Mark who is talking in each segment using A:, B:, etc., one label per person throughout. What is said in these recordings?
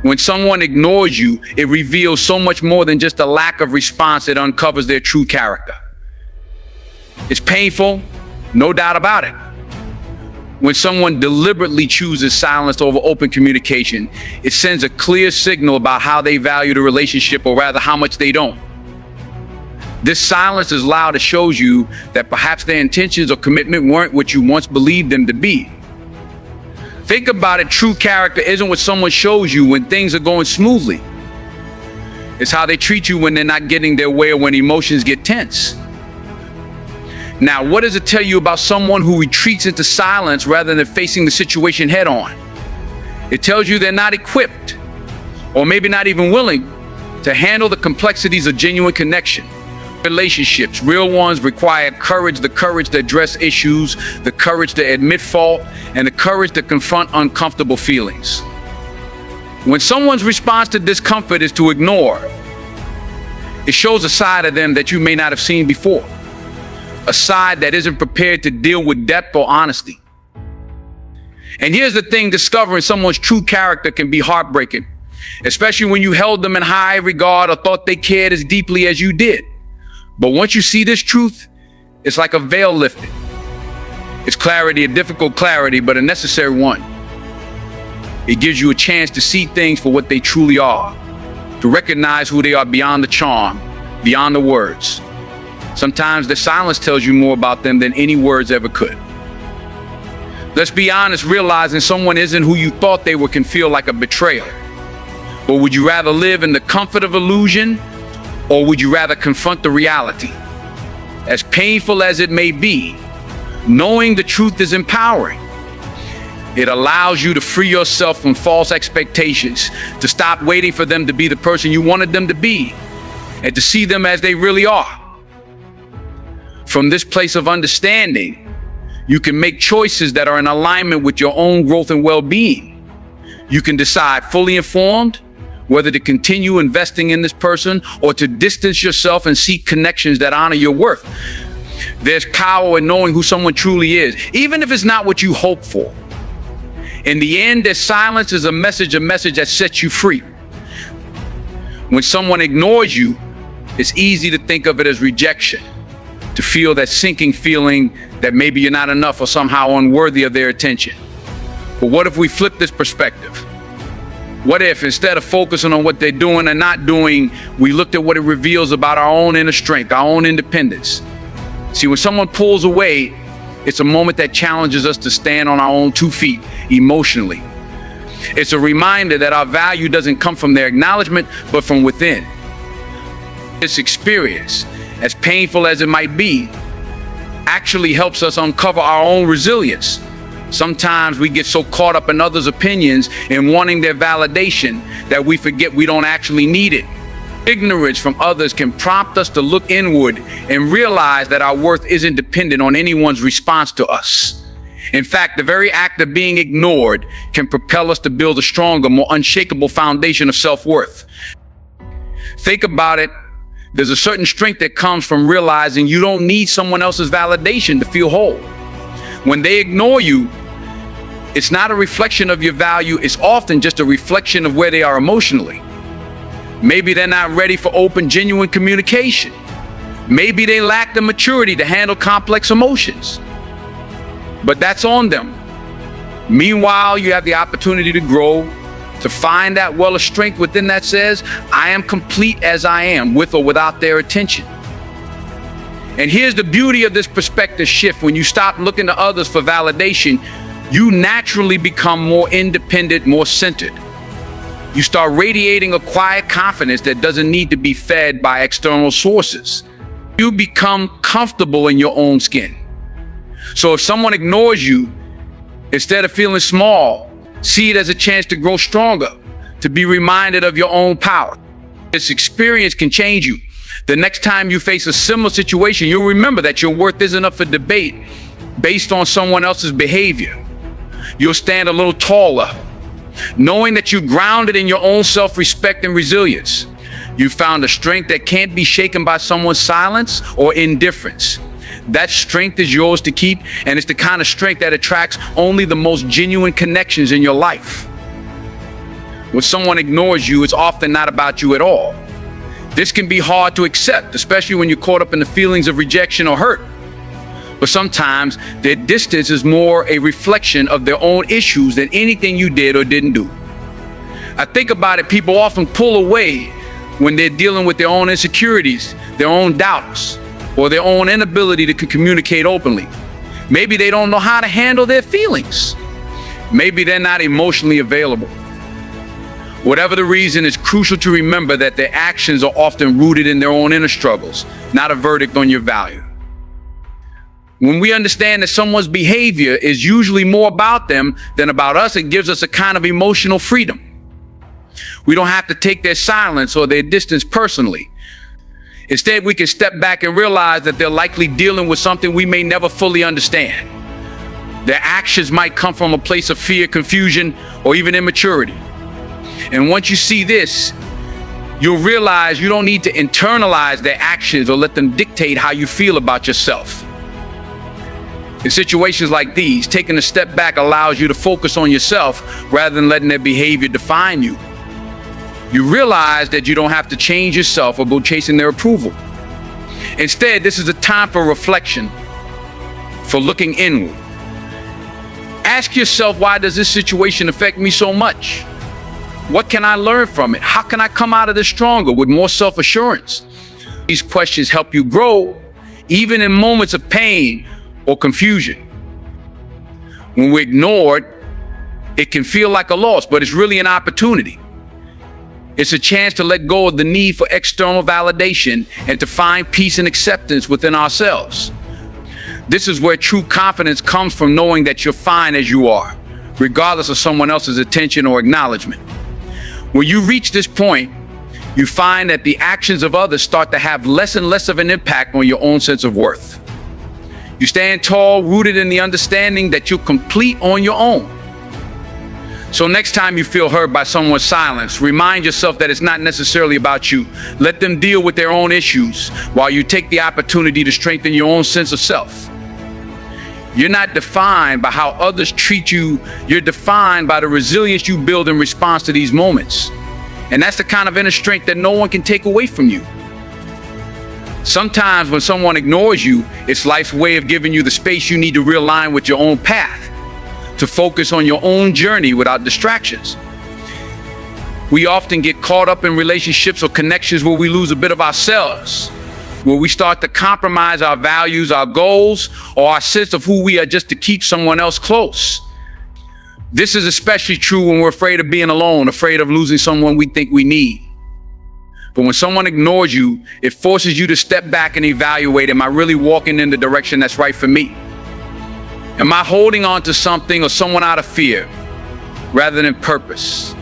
A: When someone ignores you, it reveals so much more than just a lack of response. It uncovers their true character. It's painful, no doubt about it. When someone deliberately chooses silence over open communication, it sends a clear signal about how they value the relationship, or rather how much they don't. This silence is loud. It shows you that perhaps their intentions or commitment weren't what you once believed them to be. Think about it. True character isn't what someone shows you when things are going smoothly. It's how they treat you when they're not getting their way or when emotions get tense. Now, what does it tell you about someone who retreats into silence rather than facing the situation head on? It tells you they're not equipped, or maybe not even willing, to handle the complexities of genuine connection. Relationships, real ones, require courage, the courage to address issues, the courage to admit fault, and the courage to confront uncomfortable feelings. When someone's response to discomfort is to ignore, it shows a side of them that you may not have seen before, a side that isn't prepared to deal with depth or honesty. And here's the thing, discovering someone's true character can be heartbreaking, especially when you held them in high regard or thought they cared as deeply as you did. But once you see this truth, it's like a veil lifted. It's clarity, a difficult clarity, but a necessary one. It gives you a chance to see things for what they truly are, to recognize who they are beyond the charm, beyond the words. Sometimes the silence tells you more about them than any words ever could. Let's be honest, realizing someone isn't who you thought they were can feel like a betrayal. But would you rather live in the comfort of illusion, or would you rather confront the reality? As painful as it may be, knowing the truth is empowering. It allows you to free yourself from false expectations, to stop waiting for them to be the person you wanted them to be, and to see them as they really are. From this place of understanding, you can make choices that are in alignment with your own growth and well-being. You can decide, fully informed, whether to continue investing in this person or to distance yourself and seek connections that honor your worth. There's power in knowing who someone truly is, even if it's not what you hope for. In the end, their silence is a message that sets you free. When someone ignores you, it's easy to think of it as rejection, to feel that sinking feeling that maybe you're not enough or somehow unworthy of their attention. But what if we flip this perspective? What if, instead of focusing on what they're doing and not doing, we looked at what it reveals about our own inner strength, our own independence? See, when someone pulls away, it's a moment that challenges us to stand on our own 2 feet emotionally. It's a reminder that our value doesn't come from their acknowledgement, but from within. This experience, as painful as it might be, actually helps us uncover our own resilience. Sometimes we get so caught up in others' opinions and wanting their validation that we forget we don't actually need it. Ignorance from others can prompt us to look inward and realize that our worth isn't dependent on anyone's response to us. In fact, the very act of being ignored can propel us to build a stronger, more unshakable foundation of self-worth. Think about it. There's a certain strength that comes from realizing you don't need someone else's validation to feel whole. When they ignore you, it's not a reflection of your value. It's often just a reflection of where they are emotionally. Maybe they're not ready for open, genuine communication. Maybe they lack the maturity to handle complex emotions. But that's on them. Meanwhile, you have the opportunity to grow, to find that well of strength within that says, I am complete as I am, with or without their attention. And here's the beauty of this perspective shift. When you stop looking to others for validation, you naturally become more independent, more centered. You start radiating a quiet confidence that doesn't need to be fed by external sources. You become comfortable in your own skin. So if someone ignores you, instead of feeling small, see it as a chance to grow stronger, to be reminded of your own power. This experience can change you. The next time you face a similar situation, you'll remember that your worth isn't up for debate based on someone else's behavior. You'll stand a little taller, knowing that you're grounded in your own self-respect and resilience. You found a strength that can't be shaken by someone's silence or indifference. That strength is yours to keep, and it's the kind of strength that attracts only the most genuine connections in your life. When someone ignores you, it's often not about you at all. This can be hard to accept, especially when you're caught up in the feelings of rejection or hurt. But sometimes their distance is more a reflection of their own issues than anything you did or didn't do. I think about it, people often pull away when they're dealing with their own insecurities, their own doubts, or their own inability to communicate openly. Maybe they don't know how to handle their feelings. Maybe they're not emotionally available. Whatever the reason, it's crucial to remember that their actions are often rooted in their own inner struggles, not a verdict on your value. When we understand that someone's behavior is usually more about them than about us, it gives us a kind of emotional freedom. We don't have to take their silence or their distance personally. Instead, we can step back and realize that they're likely dealing with something we may never fully understand. Their actions might come from a place of fear, confusion, or even immaturity. And once you see this, you'll realize you don't need to internalize their actions or let them dictate how you feel about yourself. In situations like these, taking a step back allows you to focus on yourself rather than letting their behavior define you. You realize that you don't have to change yourself or go chasing their approval. Instead, this is a time for reflection, for looking inward. Ask yourself, why does this situation affect me so much? What can I learn from it? How can I come out of this stronger with more self-assurance? These questions help you grow, even in moments of pain or confusion. When we're ignored, it can feel like a loss, but it's really an opportunity. It's a chance to let go of the need for external validation and to find peace and acceptance within ourselves. This is where true confidence comes from, knowing that you're fine as you are, regardless of someone else's attention or acknowledgement. When you reach this point, you find that the actions of others start to have less and less of an impact on your own sense of worth. You stand tall, rooted in the understanding that you're complete on your own. So next time you feel hurt by someone's silence, remind yourself that it's not necessarily about you. Let them deal with their own issues while you take the opportunity to strengthen your own sense of self. You're not defined by how others treat you. You're defined by the resilience you build in response to these moments. And that's the kind of inner strength that no one can take away from you. Sometimes when someone ignores you, it's life's way of giving you the space you need to realign with your own path, to focus on your own journey without distractions. We often get caught up in relationships or connections where we lose a bit of ourselves, where we start to compromise our values, our goals, or our sense of who we are just to keep someone else close. This is especially true when we're afraid of being alone, afraid of losing someone we think we need. But when someone ignores you, it forces you to step back and evaluate, am I really walking in the direction that's right for me? Am I holding on to something or someone out of fear rather than purpose?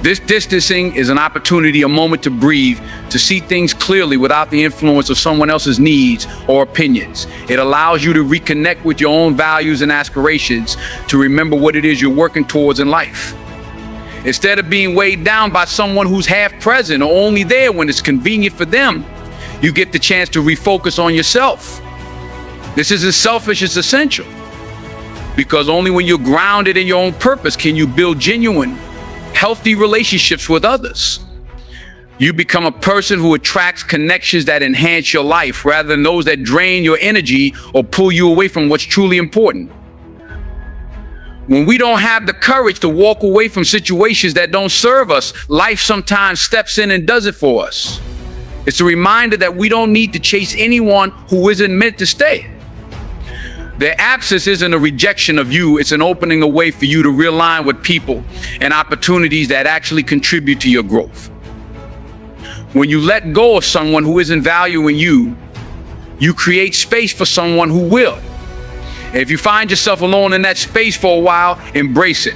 A: This distancing is an opportunity, a moment to breathe, to see things clearly without the influence of someone else's needs or opinions. It allows you to reconnect with your own values and aspirations, to remember what it is you're working towards in life. Instead of being weighed down by someone who's half present or only there when it's convenient for them, you get the chance to refocus on yourself. This isn't selfish, it's essential. Because only when you're grounded in your own purpose can you build genuine, healthy relationships with others. You become a person who attracts connections that enhance your life rather than those that drain your energy or pull you away from what's truly important. When we don't have the courage to walk away from situations that don't serve us, life sometimes steps in and does it for us. It's a reminder that we don't need to chase anyone who isn't meant to stay. Their absence isn't a rejection of you, it's an opening a way for you to realign with people and opportunities that actually contribute to your growth. When you let go of someone who isn't valuing you, you create space for someone who will. If you find yourself alone in that space for a while, embrace it.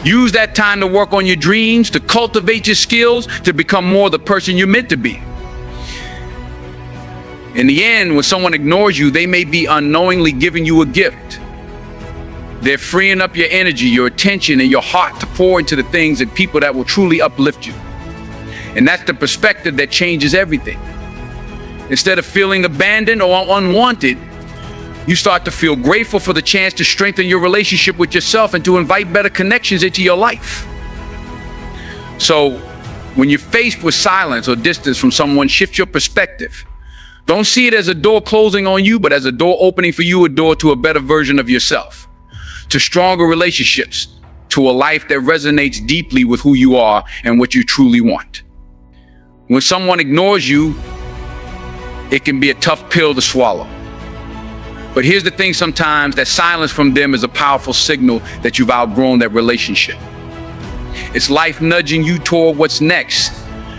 A: Use that time to work on your dreams, to cultivate your skills, to become more the person you're meant to be. In the end, when someone ignores you, they may be unknowingly giving you a gift. They're freeing up your energy, your attention, and your heart to pour into the things and people that will truly uplift you. And that's the perspective that changes everything. Instead of feeling abandoned or unwanted, you start to feel grateful for the chance to strengthen your relationship with yourself and to invite better connections into your life. So when you're faced with silence or distance from someone, shift your perspective. Don't see it as a door closing on you, but as a door opening for you, a door to a better version of yourself, to stronger relationships, to a life that resonates deeply with who you are and what you truly want. When someone ignores you, it can be a tough pill to swallow. But here's the thing, sometimes that silence from them is a powerful signal that you've outgrown that relationship. It's life nudging you toward what's next,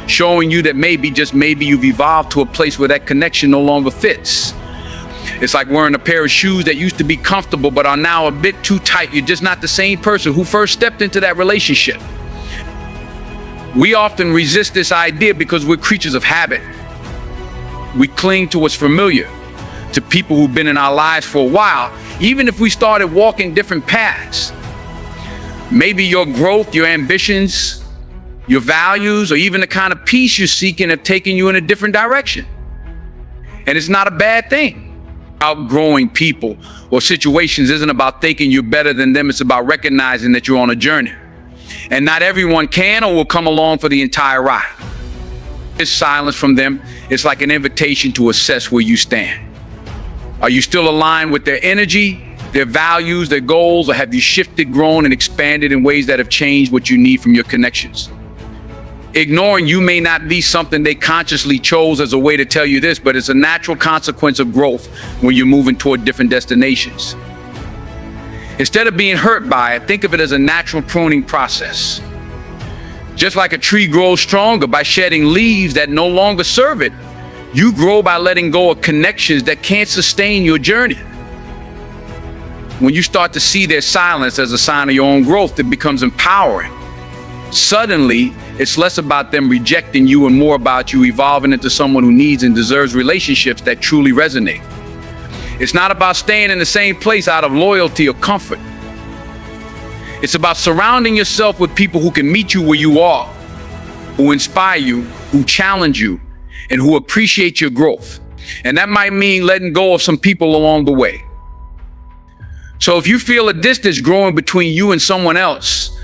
A: showing you that maybe, just maybe, you've evolved to a place where that connection no longer fits. It's like wearing a pair of shoes that used to be comfortable but are now a bit too tight. You're just not the same person who first stepped into that relationship. We often resist this idea because we're creatures of habit. We cling to what's familiar, to people who've been in our lives for a while, even if we started walking different paths. Maybe your growth, your ambitions, your values, or even the kind of peace you're seeking have taken you in a different direction. And it's not a bad thing. Outgrowing people or situations isn't about thinking you're better than them. It's about recognizing that you're on a journey. And not everyone can or will come along for the entire ride. This silence from them, it's like an invitation to assess where you stand. Are you still aligned with their energy, their values, their goals, or have you shifted, grown, and expanded in ways that have changed what you need from your connections? Ignoring you may not be something they consciously chose as a way to tell you this, but it's a natural consequence of growth when you're moving toward different destinations. Instead of being hurt by it, think of it as a natural pruning process. Just like a tree grows stronger by shedding leaves that no longer serve it, you grow by letting go of connections that can't sustain your journey. When you start to see their silence as a sign of your own growth, it becomes empowering. Suddenly, it's less about them rejecting you and more about you evolving into someone who needs and deserves relationships that truly resonate. It's not about staying in the same place out of loyalty or comfort. It's about surrounding yourself with people who can meet you where you are, who inspire you, who challenge you, and who appreciate your growth. And that might mean letting go of some people along the way. So if you feel a distance growing between you and someone else,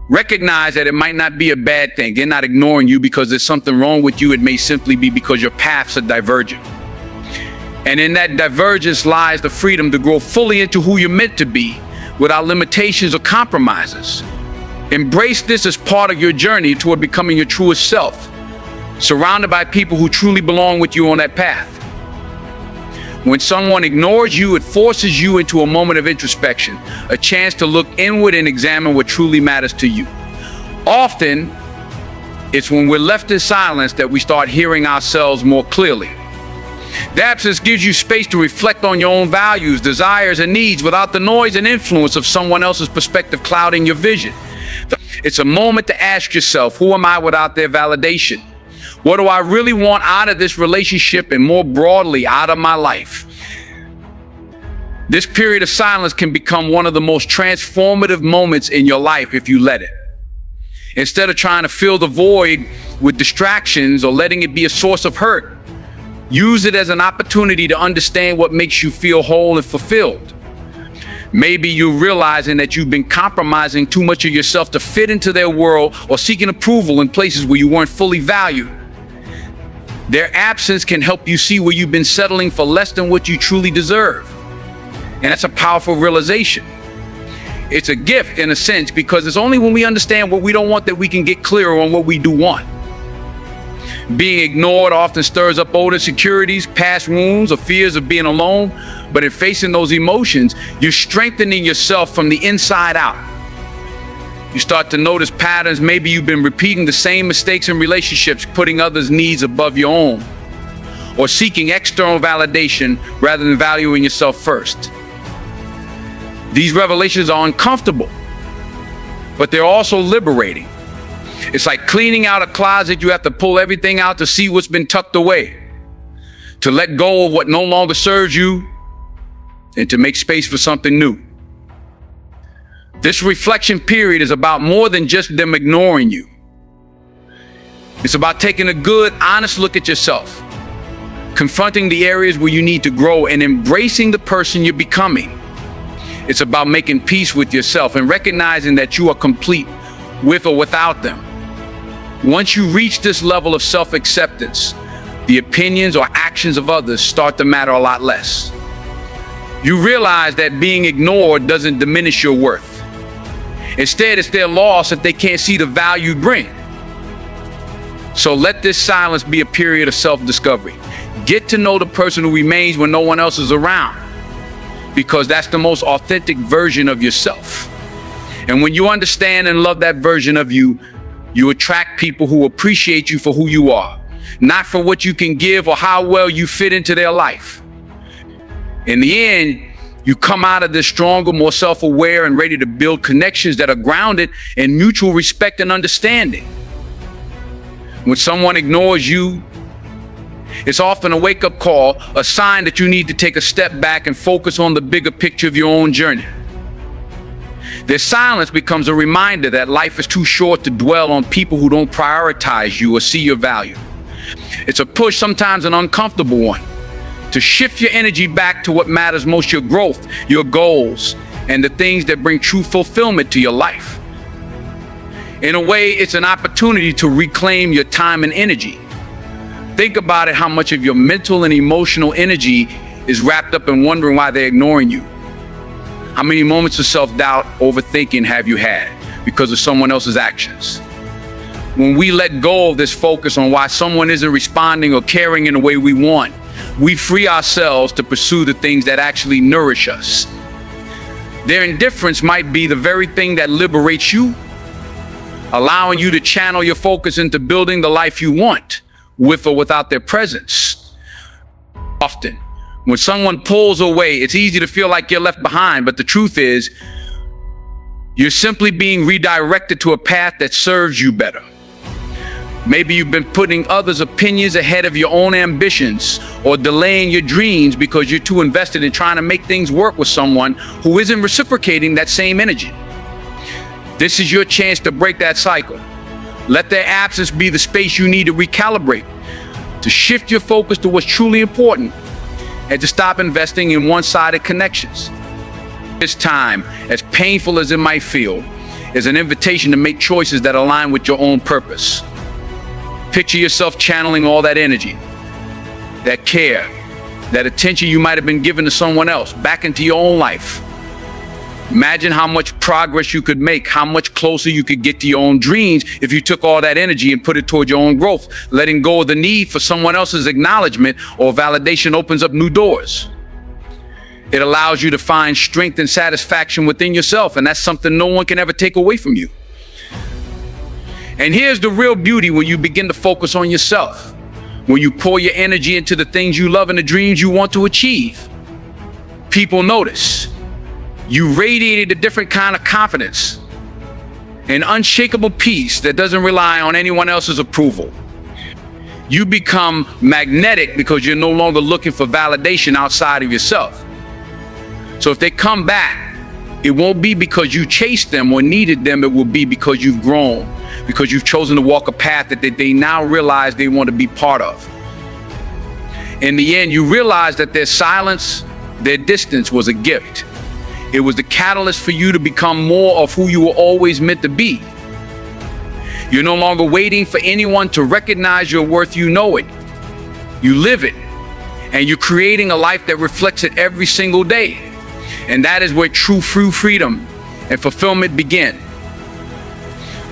A: recognize that it might not be a bad thing. They're not ignoring you because there's something wrong with you. It may simply be because your paths are divergent. And in that divergence lies the freedom to grow fully into who you're meant to be without limitations or compromises. Embrace this as part of your journey toward becoming your truest self, surrounded by people who truly belong with you on that path. When someone ignores you, it forces you into a moment of introspection, a chance to look inward and examine what truly matters to you. Often, it's when we're left in silence that we start hearing ourselves more clearly. The absence gives you space to reflect on your own values, desires, and needs without the noise and influence of someone else's perspective clouding your vision. It's a moment to ask yourself, who am I without their validation? What do I really want out of this relationship and more broadly out of my life? This period of silence can become one of the most transformative moments in your life if you let it. Instead of trying to fill the void with distractions or letting it be a source of hurt, use it as an opportunity to understand what makes you feel whole and fulfilled. Maybe you're realizing that you've been compromising too much of yourself to fit into their world or seeking approval in places where you weren't fully valued. Their absence can help you see where you've been settling for less than what you truly deserve. And that's a powerful realization. It's a gift in a sense, because it's only when we understand what we don't want that we can get clearer on what we do want. Being ignored often stirs up old insecurities, past wounds, or fears of being alone. But in facing those emotions, you're strengthening yourself from the inside out. You start to notice patterns. Maybe you've been repeating the same mistakes in relationships, putting others' needs above your own, or seeking external validation rather than valuing yourself first. These revelations are uncomfortable, but they're also liberating. It's like cleaning out a closet. You have to pull everything out to see what's been tucked away, to let go of what no longer serves you, and to make space for something new. This reflection period is about more than just them ignoring you. It's about taking a good, honest look at yourself, confronting the areas where you need to grow, and embracing the person you're becoming. It's about making peace with yourself and recognizing that you are complete with or without them. Once you reach this level of self-acceptance, the opinions or actions of others start to matter a lot less. You realize that being ignored doesn't diminish your worth. Instead, it's their loss if they can't see the value you bring. So let this silence be a period of self-discovery. Get to know the person who remains when no one else is around, because that's the most authentic version of yourself. And when you understand and love that version of you, you attract people who appreciate you for who you are, not for what you can give or how well you fit into their life. In the end, you come out of this stronger, more self-aware, and ready to build connections that are grounded in mutual respect and understanding. When someone ignores you, it's often a wake-up call, a sign that you need to take a step back and focus on the bigger picture of your own journey. Their silence becomes a reminder that life is too short to dwell on people who don't prioritize you or see your value. It's a push, sometimes an uncomfortable one, to shift your energy back to what matters most: your growth, your goals, and the things that bring true fulfillment to your life. In a way, it's an opportunity to reclaim your time and energy. Think about it, how much of your mental and emotional energy is wrapped up in wondering why they're ignoring you. How many moments of self-doubt, overthinking have you had because of someone else's actions? When we let go of this focus on why someone isn't responding or caring in the way we want, we free ourselves to pursue the things that actually nourish us. Their indifference might be the very thing that liberates you, allowing you to channel your focus into building the life you want, with or without their presence. Often, when someone pulls away, it's easy to feel like you're left behind, but the truth is, you're simply being redirected to a path that serves you better. Maybe you've been putting others' opinions ahead of your own ambitions, or delaying your dreams because you're too invested in trying to make things work with someone who isn't reciprocating that same energy. This is your chance to break that cycle. Let their absence be the space you need to recalibrate, to shift your focus to what's truly important, and to stop investing in one-sided connections. This time, as painful as it might feel, is an invitation to make choices that align with your own purpose. Picture yourself channeling all that energy, that care, that attention you might have been given to someone else back into your own life. Imagine how much progress you could make, how much closer you could get to your own dreams if you took all that energy and put it toward your own growth. Letting go of the need for someone else's acknowledgement or validation opens up new doors. It allows you to find strength and satisfaction within yourself, and that's something no one can ever take away from you. And here's the real beauty: when you begin to focus on yourself, when you pour your energy into the things you love and the dreams you want to achieve, people notice. You radiated a different kind of confidence, an unshakable peace that doesn't rely on anyone else's approval. You become magnetic because you're no longer looking for validation outside of yourself. So if they come back, it won't be because you chased them or needed them. It will be because you've grown, because you've chosen to walk a path that they now realize they want to be part of. In the end, you realize that their silence, their distance was a gift. It was the catalyst for you to become more of who you were always meant to be. You're no longer waiting for anyone to recognize your worth. You know it. You live it. And you're creating a life that reflects it every single day. And that is where true freedom and fulfillment begin.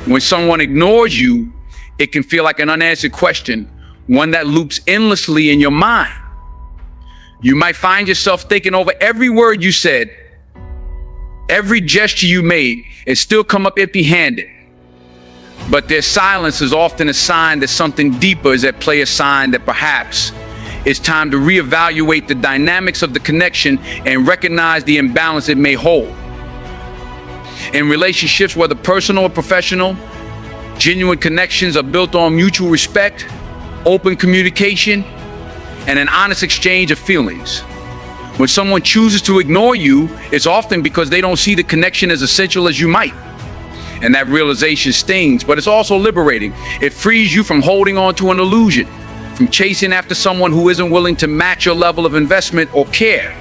A: When someone ignores you, it can feel like an unanswered question, one that loops endlessly in your mind. You might find yourself thinking over every word you said, every gesture you made, and still come up empty-handed. But their silence is often a sign that something deeper is at play, a sign that perhaps it's time to reevaluate the dynamics of the connection and recognize the imbalance it may hold. In relationships, whether personal or professional, genuine connections are built on mutual respect, open communication, and an honest exchange of feelings. When someone chooses to ignore you, it's often because they don't see the connection as essential as you might. And that realization stings, but it's also liberating. It frees you from holding on to an illusion, from chasing after someone who isn't willing to match your level of investment or care.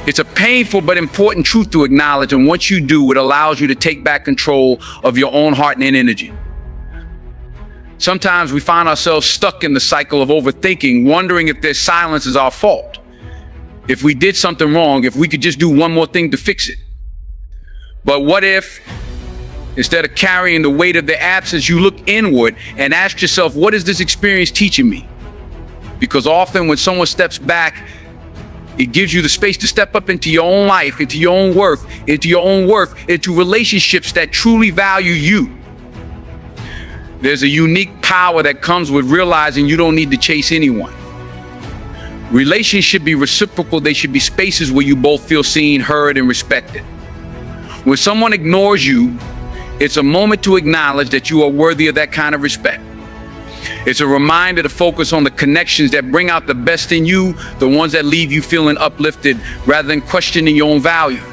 A: It's a painful but important truth to acknowledge, and once you do, it allows you to take back control of your own heart and energy. Sometimes we find ourselves stuck in the cycle of overthinking, wondering if their silence is our fault. If we did something wrong, if we could just do one more thing to fix it. But what if, instead of carrying the weight of their absence, you look inward and ask yourself, what is this experience teaching me? Because often when someone steps back, it gives you the space to step up into your own life, into your own worth, into relationships that truly value you. There's a unique power that comes with realizing you don't need to chase anyone. Relationships should be reciprocal. They should be spaces where you both feel seen, heard, and respected. When someone ignores you, it's a moment to acknowledge that you are worthy of that kind of respect. It's a reminder to focus on the connections that bring out the best in you, the ones that leave you feeling uplifted rather than questioning your own value.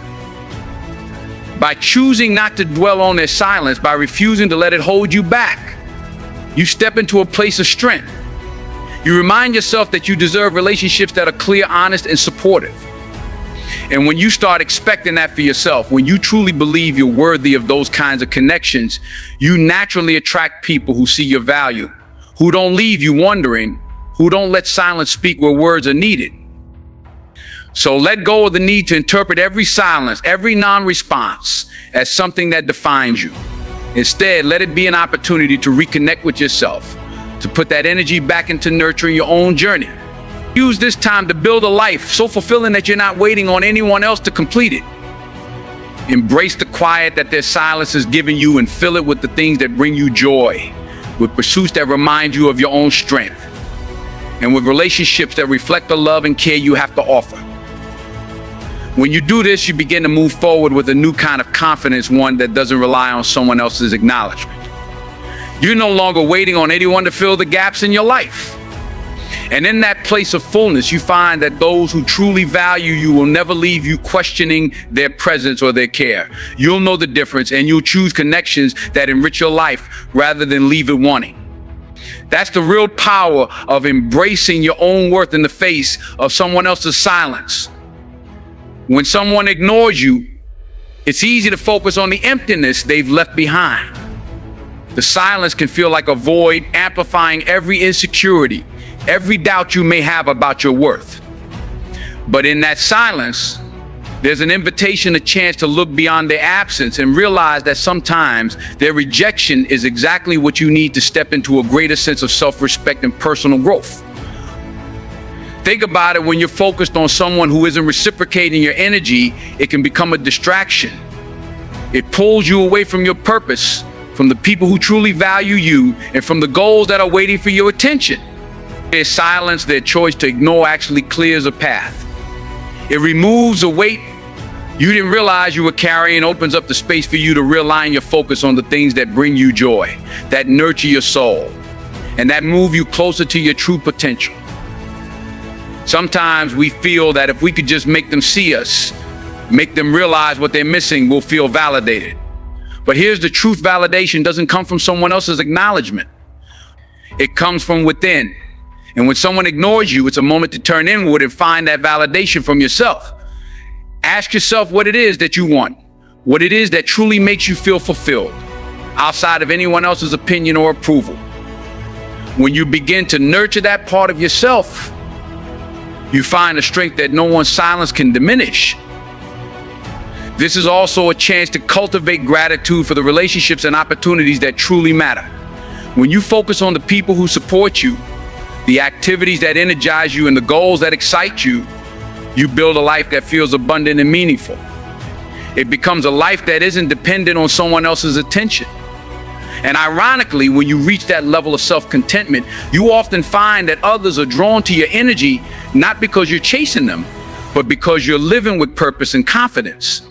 A: By choosing not to dwell on their silence, by refusing to let it hold you back, you step into a place of strength. You remind yourself that you deserve relationships that are clear, honest, and supportive. And when you start expecting that for yourself, when you truly believe you're worthy of those kinds of connections, you naturally attract people who see your value, who don't leave you wondering, who don't let silence speak where words are needed. So let go of the need to interpret every silence, every non-response as something that defines you. Instead, let it be an opportunity to reconnect with yourself, to put that energy back into nurturing your own journey. Use this time to build a life so fulfilling that you're not waiting on anyone else to complete it. Embrace the quiet that their silence is giving you and fill it with the things that bring you joy, with pursuits that remind you of your own strength, and with relationships that reflect the love and care you have to offer. When you do this, you begin to move forward with a new kind of confidence, one that doesn't rely on someone else's acknowledgement. You're no longer waiting on anyone to fill the gaps in your life. And in that place of fullness, you find that those who truly value you will never leave you questioning their presence or their care. You'll know the difference, and you'll choose connections that enrich your life rather than leave it wanting. That's the real power of embracing your own worth in the face of someone else's silence. When someone ignores you, it's easy to focus on the emptiness they've left behind. The silence can feel like a void, amplifying every insecurity, every doubt you may have about your worth. But in that silence, there's an invitation, a chance to look beyond their absence and realize that sometimes their rejection is exactly what you need to step into a greater sense of self-respect and personal growth. Think about it. When you're focused on someone who isn't reciprocating your energy, it can become a distraction. It pulls you away from your purpose, from the people who truly value you, and from the goals that are waiting for your attention. Their silence, their choice to ignore, actually clears a path. It removes a weight you didn't realize you were carrying, opens up the space for you to realign your focus on the things that bring you joy, that nurture your soul, and that move you closer to your true potential. Sometimes we feel that if we could just make them see us, make them realize what they're missing, we'll feel validated. But here's the truth: validation doesn't come from someone else's acknowledgement. It comes from within. And when someone ignores you, it's a moment to turn inward and find that validation from yourself. Ask yourself what it is that you want, what it is that truly makes you feel fulfilled, outside of anyone else's opinion or approval. When you begin to nurture that part of yourself, you find a strength that no one's silence can diminish. This is also a chance to cultivate gratitude for the relationships and opportunities that truly matter. When you focus on the people who support you, the activities that energize you, and the goals that excite you, you build a life that feels abundant and meaningful. It becomes a life that isn't dependent on someone else's attention. And ironically, when you reach that level of self-contentment, you often find that others are drawn to your energy, not because you're chasing them, but because you're living with purpose and confidence.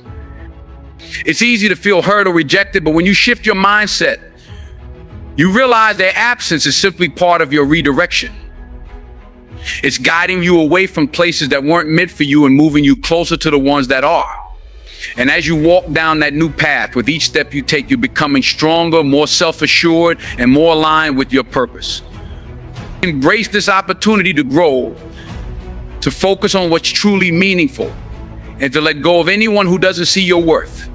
A: It's easy to feel hurt or rejected, but when you shift your mindset, you realize their absence is simply part of your redirection. It's guiding you away from places that weren't meant for you and moving you closer to the ones that are. And as you walk down that new path, with each step you take, you're becoming stronger, more self-assured, and more aligned with your purpose. Embrace this opportunity to grow, to focus on what's truly meaningful, and to let go of anyone who doesn't see your worth.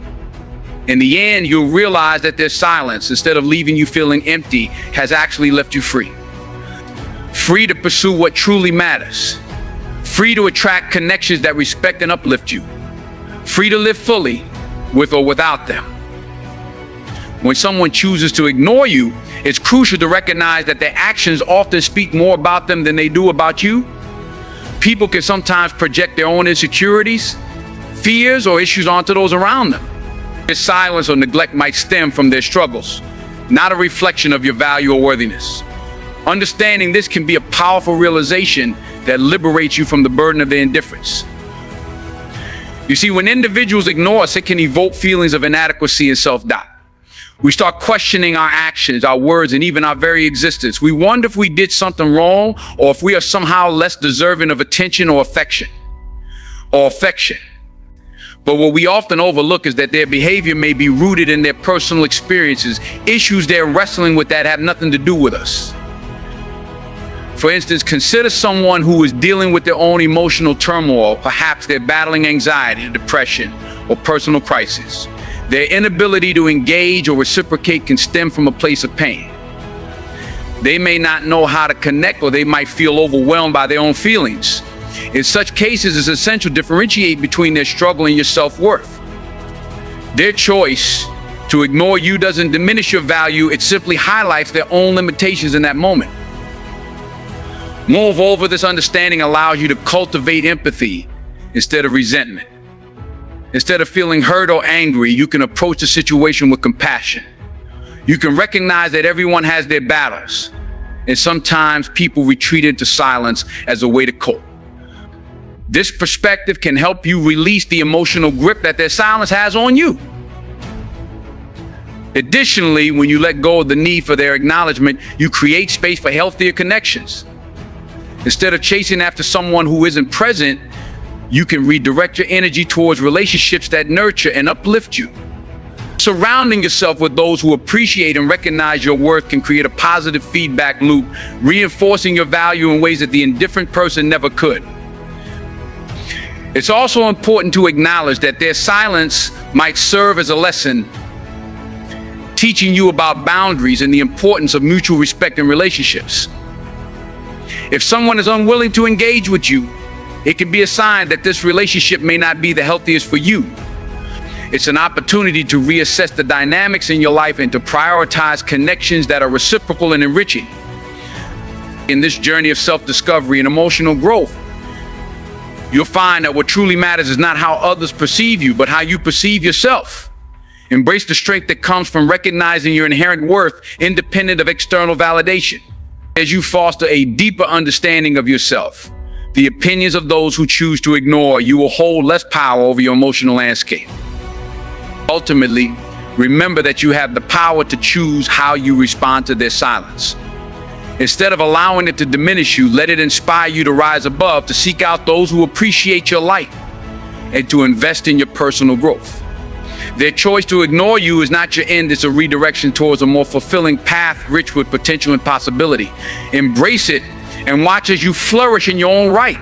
A: In the end, you'll realize that their silence, instead of leaving you feeling empty, has actually left you free. Free to pursue what truly matters. Free to attract connections that respect and uplift you. Free to live fully, with or without them. When someone chooses to ignore you, it's crucial to recognize that their actions often speak more about them than they do about you. People can sometimes project their own insecurities, fears, or issues onto those around them. Their silence or neglect might stem from their struggles, not a reflection of your value or worthiness. Understanding this can be a powerful realization that liberates you from the burden of their indifference. You see, when individuals ignore us, it can evoke feelings of inadequacy and self-doubt. We start questioning our actions, our words, and even our very existence. We wonder if we did something wrong, or if we are somehow less deserving of attention or affection. But what we often overlook is that their behavior may be rooted in their personal experiences, issues they're wrestling with that have nothing to do with us. For instance, consider someone who is dealing with their own emotional turmoil. Perhaps they're battling anxiety, depression, or personal crisis. Their inability to engage or reciprocate can stem from a place of pain. They may not know how to connect, or they might feel overwhelmed by their own feelings. In such cases, it's essential to differentiate between their struggle and your self-worth. Their choice to ignore you doesn't diminish your value, it simply highlights their own limitations in that moment. Moreover, this understanding allows you to cultivate empathy instead of resentment. Instead of feeling hurt or angry, you can approach the situation with compassion. You can recognize that everyone has their battles, and sometimes people retreat into silence as a way to cope. This perspective can help you release the emotional grip that their silence has on you. Additionally, when you let go of the need for their acknowledgement, you create space for healthier connections. Instead of chasing after someone who isn't present, you can redirect your energy towards relationships that nurture and uplift you. Surrounding yourself with those who appreciate and recognize your worth can create a positive feedback loop, reinforcing your value in ways that the indifferent person never could. It's also important to acknowledge that their silence might serve as a lesson, teaching you about boundaries and the importance of mutual respect in relationships. If someone is unwilling to engage with you, it can be a sign that this relationship may not be the healthiest for you. It's an opportunity to reassess the dynamics in your life and to prioritize connections that are reciprocal and enriching. In this journey of self-discovery and emotional growth, you'll find that what truly matters is not how others perceive you, but how you perceive yourself. Embrace the strength that comes from recognizing your inherent worth, independent of external validation. As you foster a deeper understanding of yourself, the opinions of those who choose to ignore you will hold less power over your emotional landscape. Ultimately, remember that you have the power to choose how you respond to their silence. Instead of allowing it to diminish you, let it inspire you to rise above, to seek out those who appreciate your light, and to invest in your personal growth. Their choice to ignore you is not your end, it's a redirection towards a more fulfilling path rich with potential and possibility. Embrace it and watch as you flourish in your own right.